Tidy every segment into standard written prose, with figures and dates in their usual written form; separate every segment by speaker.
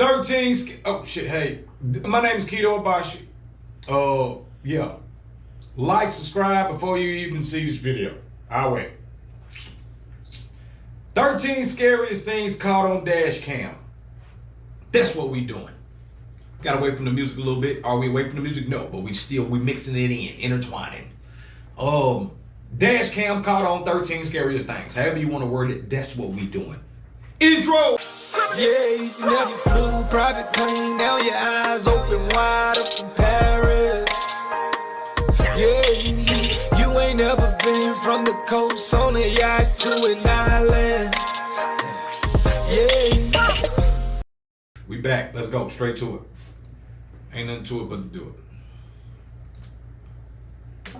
Speaker 1: 13. Oh shit! Hey, my name is KITO Abashi. Yeah. Like, subscribe before you even see this video. I'll wait. 13 scariest things caught on Dashcam. That's what we doing. Gotta wait from the music a little bit. Are we away from the music? No, but we mixing it in, intertwining. Dashcam caught on 13 scariest things. However you want to word it, that's what we doing. Intro.
Speaker 2: Yeah, you never flew private plane, now your eyes open wide up in Paris. Yeah, you ain't never been from the coast on a yacht to an island. Yeah.
Speaker 1: We back. Let's go straight to it. Ain't nothing to it but to do it.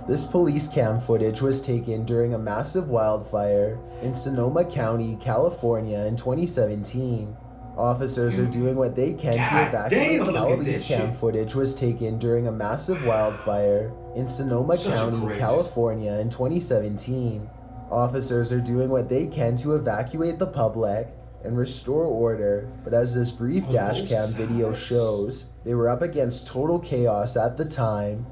Speaker 3: This police cam footage was taken during a massive wildfire in Sonoma County, California in 2017. Officers are doing what they can to evacuate the police cam footage was taken during a massive wildfire in Sonoma County, California in 2017. Officers are doing what they can to evacuate the public and restore order, but as this brief dashcam video shows, they were up against total chaos at the time.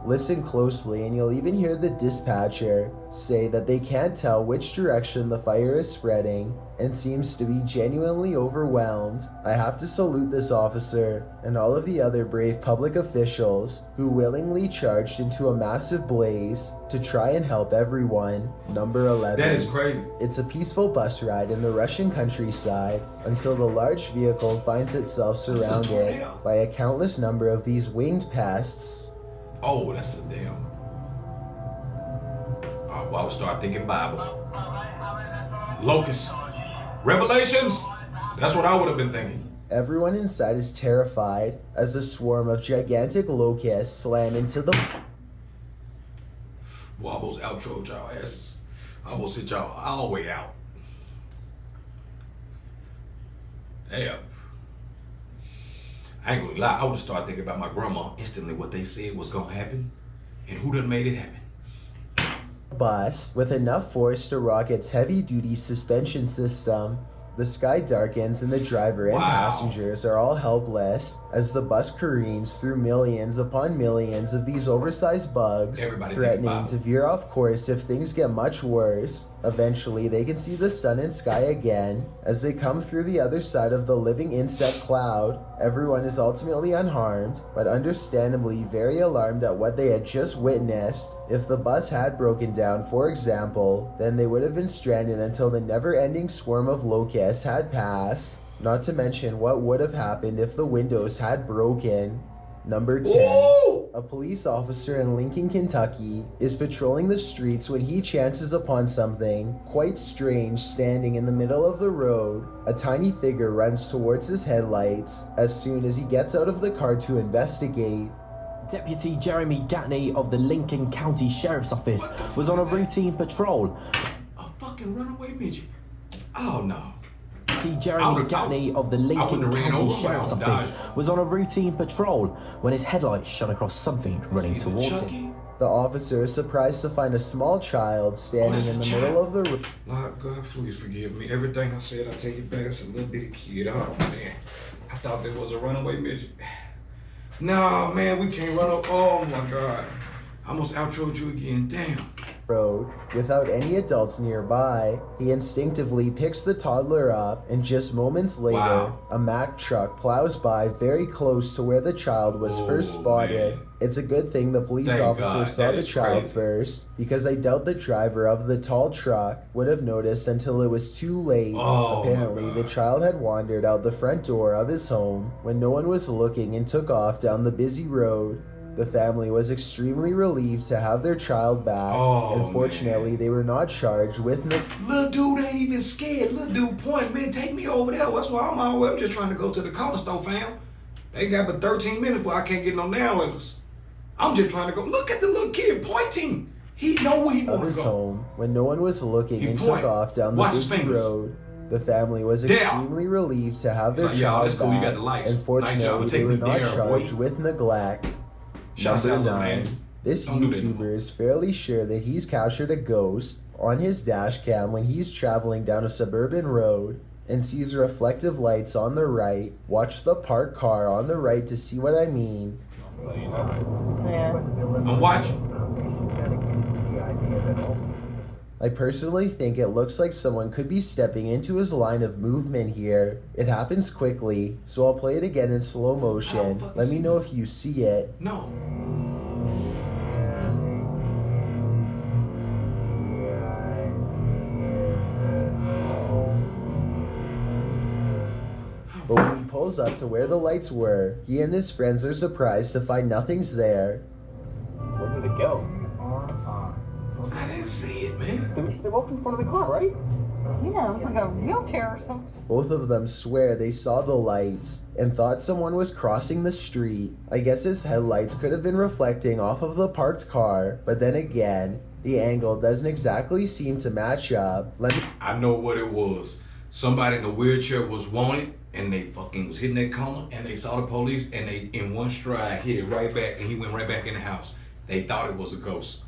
Speaker 3: Listen closely and you'll even hear the dispatcher say that they can't tell which direction the fire is spreading and seems to be genuinely overwhelmed. I have to salute this officer and all of the other brave public officials who willingly charged into a massive blaze to try and help everyone. Number 11.
Speaker 1: That is crazy.
Speaker 3: It's a peaceful bus ride in the Russian countryside until the large vehicle finds itself surrounded by a countless number of these winged pests.
Speaker 1: Oh, that's a damn. I would start thinking Bible. Locusts. Revelations. That's what I would have been thinking.
Speaker 3: Everyone inside is terrified as a swarm of gigantic locusts slam into the...
Speaker 1: Well, I almost outroed y'all asses. I almost hit y'all all the way out. Damn. I ain't gonna lie, I would have started thinking about my grandma instantly, what they said was gonna happen and who done made it happen.
Speaker 3: Bus with enough force to rock its heavy-duty suspension system. The sky darkens and the driver and passengers are all helpless as the bus careens through millions upon millions of these oversized bugs, threatening to veer off course if things get much worse. Eventually, they can see the sun and sky again as they come through the other side of the living insect cloud. Everyone is ultimately unharmed, but understandably very alarmed at what they had just witnessed. If the bus had broken down, for example, then they would have been stranded until the never-ending swarm of locusts had passed. Not to mention what would have happened if the windows had broken. Number 10.
Speaker 1: Ooh!
Speaker 3: A police officer in Lincoln, Kentucky is patrolling the streets when he chances upon something quite strange standing in the middle of the road. A tiny figure runs towards his headlights as soon as he gets out of the car to investigate.
Speaker 4: Deputy Jeremy Gatney of the Lincoln County Sheriff's Office was on a routine patrol.
Speaker 1: A fucking runaway midget. Oh no.
Speaker 4: Jeremy Gatney of the Lincoln County Sheriff's Office was on a routine patrol when his headlights shone across something running towards him.
Speaker 3: The officer is surprised to find a small child standing in the middle of the road.
Speaker 1: Lord God, please forgive me. Everything I said, I take it back. It's a little bitty kid. Oh man, I thought there was a runaway midget. No man, we can't run up. Oh my God, I almost outroed you again. Damn.
Speaker 3: Road without any adults nearby. He instinctively picks the toddler up and just moments later a Mack truck plows by very close to where the child was first spotted. Man. It's a good thing the police officer saw the child first, because I doubt the driver of the tall truck would have noticed until it was too late. Apparently the child had wandered out the front door of his home when no one was looking and took off down the busy road. The family was extremely relieved to have their child back. Unfortunately, they were not charged with
Speaker 1: Little dude ain't even scared. Little dude point, man, take me over there. That's why I'm on my way. I'm just trying to go to the corner store, fam. They got but 13 minutes before I can't get no nail letters. I'm just trying to go. Look at the little kid pointing. He know where he wants to go.
Speaker 3: Home when no one was looking and took off down the busy road. The family was extremely relieved to have their child back. Unfortunately, they were not charged with neglect. Number 9. This
Speaker 1: Don't do that no
Speaker 3: YouTuber
Speaker 1: more.
Speaker 3: is fairly sure that he's captured a ghost on his dash cam when he's traveling down a suburban road and sees reflective lights on the right. Watch the parked car on the right to see what I mean.
Speaker 1: I'm watching.
Speaker 3: I personally think it looks like someone could be stepping into his line of movement here. It happens quickly, so I'll play it again in slow motion. Let me know if you see it.
Speaker 1: No.
Speaker 3: But when he pulls up to where the lights were, he and his friends are surprised to find nothing's there.
Speaker 5: Where did it go?
Speaker 1: I didn't see it, man.
Speaker 5: They walked in front of the car, right?
Speaker 6: Yeah, it was like a wheelchair or something.
Speaker 3: Both of them swear they saw the lights and thought someone was crossing the street. I guess his headlights could have been reflecting off of the parked car, but then again, the angle doesn't exactly seem to match up.
Speaker 1: I know what it was. Somebody in a wheelchair was wanted, and they fucking was hitting that corner, and they saw the police, and they in one stride hit it right back, and he went right back in the house. They thought it was a ghost.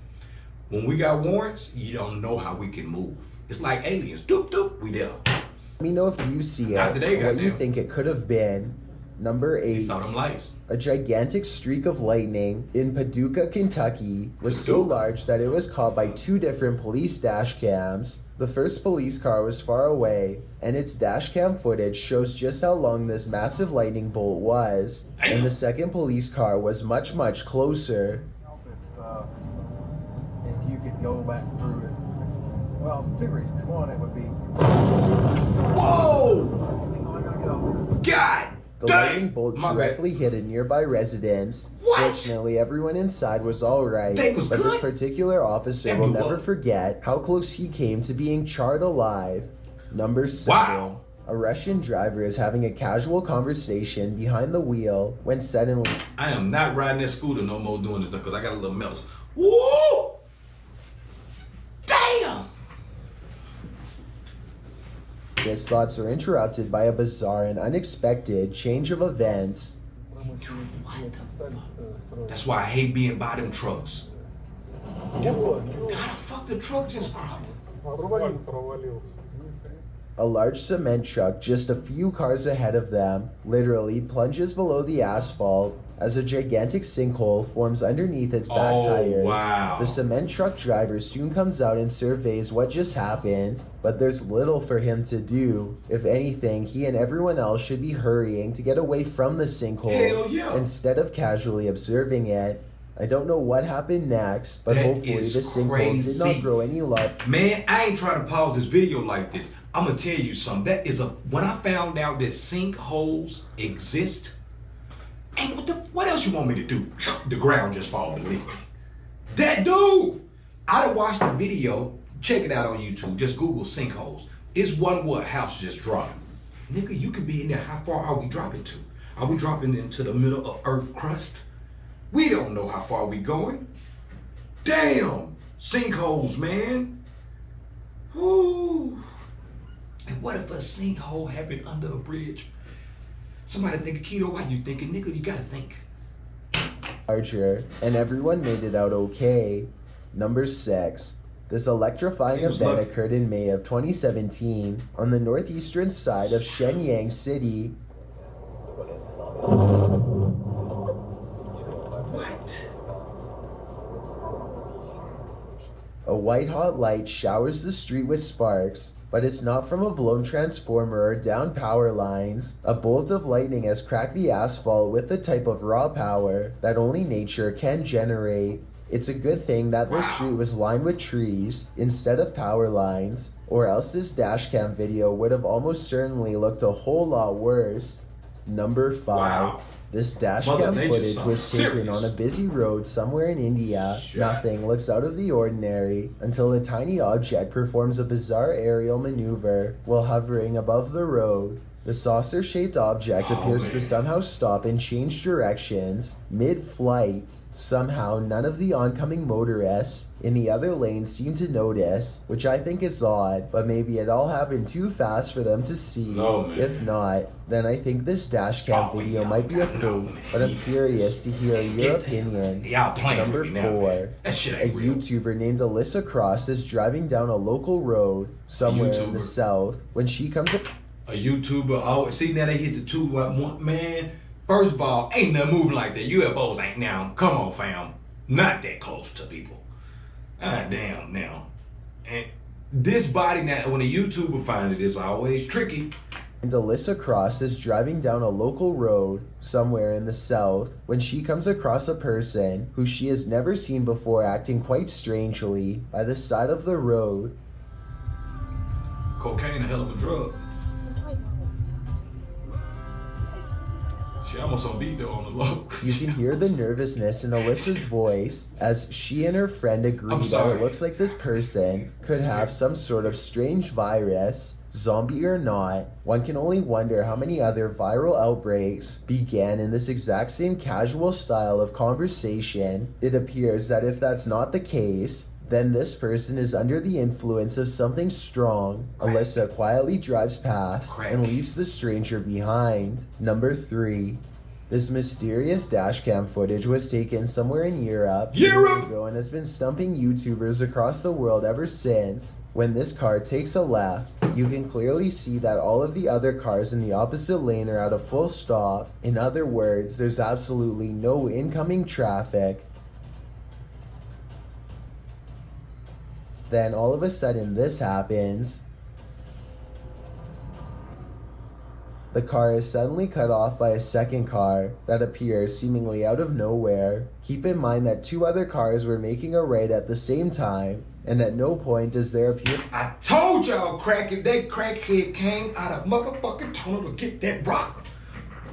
Speaker 1: When we got warrants, you don't know how we can move. It's like aliens. Doop doop, we there.
Speaker 3: Let me know if you see
Speaker 1: Not
Speaker 3: it
Speaker 1: today,
Speaker 3: or what you
Speaker 1: goddamn.
Speaker 3: think it could have been. Number
Speaker 1: You
Speaker 3: 8.
Speaker 1: saw them lights.
Speaker 3: A gigantic streak of lightning in Paducah, Kentucky was so
Speaker 1: Paducah.
Speaker 3: large that it was caught by 2 different police dash cams. The first police car was far away, and its dash cam footage shows just how long this massive lightning bolt was.
Speaker 1: Damn.
Speaker 3: And the second police car was much, much closer.
Speaker 5: If you could go back through it. Well, 2 reasons. One, it would be.
Speaker 1: Whoa! God
Speaker 3: The
Speaker 1: dang!
Speaker 3: lightning bolt
Speaker 1: My bad.
Speaker 3: directly hit a nearby residence.
Speaker 1: What?
Speaker 3: Fortunately, everyone inside was alright,
Speaker 1: They was
Speaker 3: but this
Speaker 1: good?
Speaker 3: particular officer
Speaker 1: They
Speaker 3: will
Speaker 1: blew
Speaker 3: never
Speaker 1: up.
Speaker 3: forget how close he came to being charred alive. Number 7.
Speaker 1: Wow.
Speaker 3: A Russian driver is having a casual conversation behind the wheel when suddenly
Speaker 1: I am not riding that scooter no more doing this because I got a little metals. Woo! Damn!
Speaker 3: his thoughts are interrupted by a bizarre and unexpected change of events.
Speaker 1: That's why I hate being by them trucks. How the fuck the truck just crumbled?
Speaker 3: A large cement truck just a few cars ahead of them literally plunges below the asphalt as a gigantic sinkhole forms underneath its back
Speaker 1: Oh,
Speaker 3: tires.
Speaker 1: wow.
Speaker 3: The cement truck driver soon comes out and surveys what just happened, but there's little for him to do. If anything, he and everyone else should be hurrying to get away from the sinkhole
Speaker 1: Hell yeah.
Speaker 3: instead of casually observing it. I don't know what happened next, but
Speaker 1: That
Speaker 3: hopefully
Speaker 1: is
Speaker 3: the sinkhole did not
Speaker 1: crazy.
Speaker 3: grow any larger.
Speaker 1: Man, I ain't trying to pause this video like this. I'm gonna tell you something. That is when I found out that sinkholes exist. Ain't what else you want me to do? The ground just fall beneath me. That dude. I done watched the video. Check it out on YouTube. Just Google sinkholes. It's one where a house just dropped. Nigga, you could be in there. How far are we dropping to? Are we dropping into the middle of Earth crust? We don't know how far we going. Damn, sinkholes, man. Ooh. And what if a sinkhole happened under a bridge? Somebody think, Keto, why you thinking? Nigga, you gotta think.
Speaker 3: Larger, and everyone made it out okay. Number 6. This electrifying
Speaker 1: He was
Speaker 3: event
Speaker 1: lucky.
Speaker 3: occurred in May of 2017 on the northeastern side of Shenyang City.
Speaker 1: What?
Speaker 3: A white-hot light showers the street with sparks, but it's not from a blown transformer or down power lines. A bolt of lightning has cracked the asphalt with the type of raw power that only nature can generate. It's a good thing that the street was lined with trees instead of power lines, or else this dashcam video would have almost certainly looked a whole lot worse. Number 5.
Speaker 1: Wow.
Speaker 3: This
Speaker 1: Mother
Speaker 3: dashcam
Speaker 1: Nature
Speaker 3: footage
Speaker 1: sounds
Speaker 3: was taken
Speaker 1: serious.
Speaker 3: on a busy road somewhere in India.
Speaker 1: Shit.
Speaker 3: Nothing looks out of the ordinary until a tiny object performs a bizarre aerial maneuver while hovering above the road. The saucer-shaped object appears to somehow stop and change directions mid-flight. Somehow, none of the oncoming motorists in the other lane seem to notice, which I think is odd, but maybe it all happened too fast for them to see.
Speaker 1: No, man.
Speaker 3: If not, then I think this dashcam video might be a fake, but I'm curious to hear your opinion.
Speaker 1: Y'all playing
Speaker 3: Number
Speaker 1: with me now,
Speaker 3: 4,
Speaker 1: man. That shit
Speaker 3: a
Speaker 1: ain't real.
Speaker 3: YouTuber named Alyssa Cross is driving down a local road somewhere in the
Speaker 1: YouTuber.
Speaker 3: south when she comes up.
Speaker 1: A YouTuber, oh, see now they hit the 2 1, man. First of all, ain't nothing moving like that. UFOs ain't now. Come on, fam. Not that close to people. Ah, damn, now. And this body now, when a YouTuber finds it, it's always tricky.
Speaker 3: And Alyssa Cross is driving down a local road somewhere in the south when she comes across a person who she has never seen before acting quite strangely by the side of the road.
Speaker 1: Cocaine, a hell of a drug. She almost on beat though on the low.
Speaker 3: You can hear the nervousness in Alyssa's voice as she and her friend agree that
Speaker 1: sorry.
Speaker 3: it looks like this person could have some sort of strange virus. Zombie or not, one can only wonder how many other viral outbreaks began in this exact same casual style of conversation. It appears that if that's not the case, then this person is under the influence of something strong. Alyssa quietly drives past and leaves the stranger behind. Number 3. This mysterious dashcam footage was taken somewhere in Europe years ago and has been stumping YouTubers across the world ever since. When this car takes a left, you can clearly see that all of the other cars in the opposite lane are at a full stop. In other words, there's absolutely no incoming traffic. Then all of a sudden this happens. The car is suddenly cut off by a second car that appears seemingly out of nowhere. Keep in mind that 2 other cars were making a right at the same time, and at no point does there appear—
Speaker 1: I told y'all, crackhead, that crackhead came out of motherfucking tunnel to get that rock.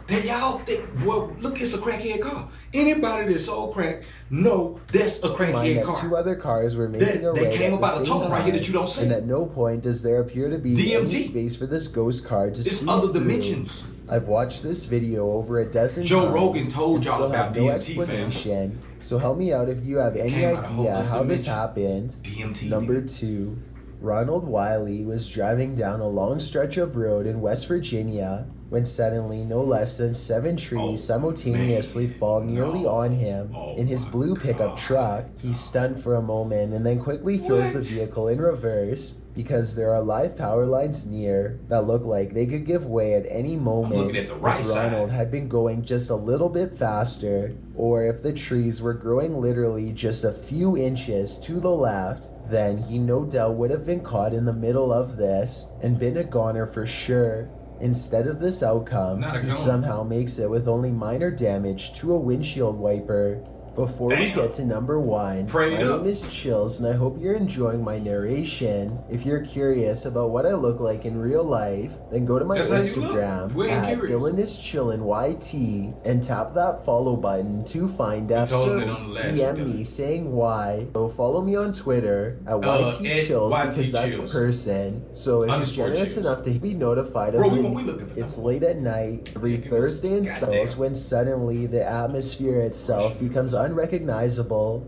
Speaker 1: That y'all think, well, look, it's a crackhead car. Anybody that's sold crack, know that's a crackhead car.
Speaker 3: 2 other cars were making a right
Speaker 1: They came
Speaker 3: at
Speaker 1: up
Speaker 3: the
Speaker 1: out of
Speaker 3: same
Speaker 1: tunnel right here that you don't see.
Speaker 3: and at no point does there appear to be any
Speaker 1: DMT.
Speaker 3: space for this ghost car to
Speaker 1: It's
Speaker 3: squeeze
Speaker 1: other
Speaker 3: through.
Speaker 1: dimensions.
Speaker 3: I've watched this video over a dozen
Speaker 1: Joe
Speaker 3: times
Speaker 1: Rogan told
Speaker 3: and
Speaker 1: y'all
Speaker 3: still
Speaker 1: about
Speaker 3: have no
Speaker 1: DMT, fam.
Speaker 3: explanation. So help me out if you have any
Speaker 1: came out of
Speaker 3: idea
Speaker 1: whole
Speaker 3: how this
Speaker 1: dimension.
Speaker 3: happened.
Speaker 1: DMT.
Speaker 3: Number 2. Ronald Wiley was driving down a long stretch of road in West Virginia when suddenly no less than 7 trees simultaneously fall nearly on him. In his blue pickup truck, he's stunned for a moment and then quickly throws the vehicle in reverse because there are live power lines near that look like they could give way at any moment
Speaker 1: looking at the right
Speaker 3: if
Speaker 1: side.
Speaker 3: Ronald had been going just a little bit faster, or if the trees were growing literally just a few inches to the left. Then he no doubt would have been caught in the middle of this and been a goner for sure. Instead of this outcome,
Speaker 1: Not a
Speaker 3: he
Speaker 1: goner.
Speaker 3: somehow makes it with only minor damage to a windshield wiper. Before we
Speaker 1: Damn.
Speaker 3: get to number 1,
Speaker 1: Pray
Speaker 3: my
Speaker 1: it up.
Speaker 3: name is Chills and I hope you're enjoying my narration. If you're curious about what I look like in real life, then go to my
Speaker 1: That's how you look.
Speaker 3: Instagram
Speaker 1: We ain't
Speaker 3: at
Speaker 1: curious.
Speaker 3: DylanIsChillin YT and tap that follow button to find
Speaker 1: told him that on
Speaker 3: episodes.
Speaker 1: the last
Speaker 3: DM
Speaker 1: video.
Speaker 3: me saying why. So follow me on Twitter at YT
Speaker 1: at
Speaker 3: Chills
Speaker 1: YT
Speaker 3: because that's a
Speaker 1: Chills.
Speaker 3: person. So if
Speaker 1: Underscore
Speaker 3: you're generous
Speaker 1: Chills.
Speaker 3: enough to be notified of
Speaker 1: Bro,
Speaker 3: the
Speaker 1: we looking for
Speaker 3: it's
Speaker 1: number
Speaker 3: late at night every Thursday and
Speaker 1: Goddamn.
Speaker 3: Sundays when suddenly the atmosphere itself becomes unrecognizable.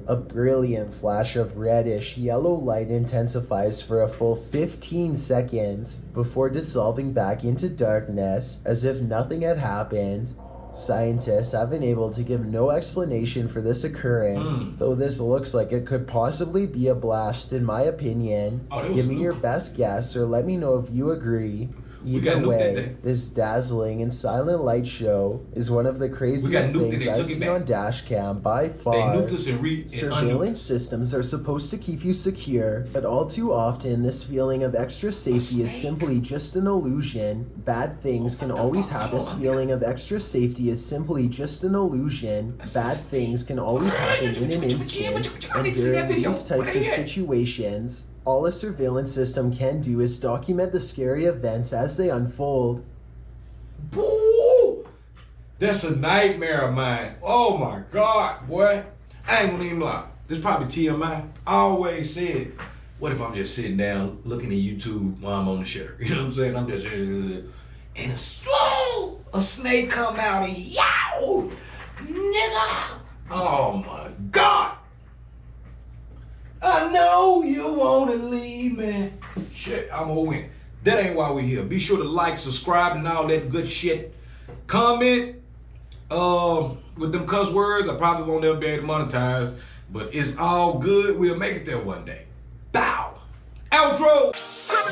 Speaker 3: A brilliant flash of reddish yellow light intensifies for a full 15 seconds before dissolving back into darkness as if nothing had happened. Scientists have been able to give no explanation for this occurrence, though this looks like it could possibly be a blast in my opinion.
Speaker 1: Oh, that was
Speaker 3: Give me your
Speaker 1: Luke.
Speaker 3: best guess or let me know if you agree.
Speaker 1: We got
Speaker 3: Either
Speaker 1: Luke that
Speaker 3: way,
Speaker 1: day.
Speaker 3: this dazzling and silent light show is one of the craziest
Speaker 1: Luke and
Speaker 3: things
Speaker 1: they
Speaker 3: I've
Speaker 1: took it
Speaker 3: seen
Speaker 1: back.
Speaker 3: on Dashcam by
Speaker 1: They
Speaker 3: far.
Speaker 1: nuked us and unuked.
Speaker 3: Surveillance systems are supposed to keep you secure, but all too often this feeling of extra safety is simply just an illusion. Bad things can always happen. This feeling of extra safety is simply just an illusion. Bad things can always happen in an instant, and during these types of situations, all a surveillance system can do is document the scary events as they unfold.
Speaker 1: Boo! That's a nightmare of mine. Oh my God, boy. I ain't gonna even lie. This probably TMI. I always said, what if I'm just sitting down looking at YouTube while I'm on the shitter? You know what I'm saying? I'm just, and a snake come out and yow, nigga. Oh my God. I know you wanna leave me. Shit, I'm gonna win. That ain't why we're here. Be sure to like, subscribe, and all that good shit. Comment with them cuss words. I probably won't ever be able to monetize, but it's all good. We'll make it there one day. Bow. Outro.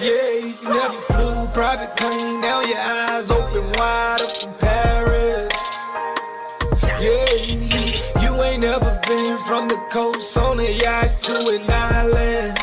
Speaker 2: Yeah, you never flew private plane. Now your eyes open wide up in Paris. Yeah, you ain't never been from the coast on a yacht to an island.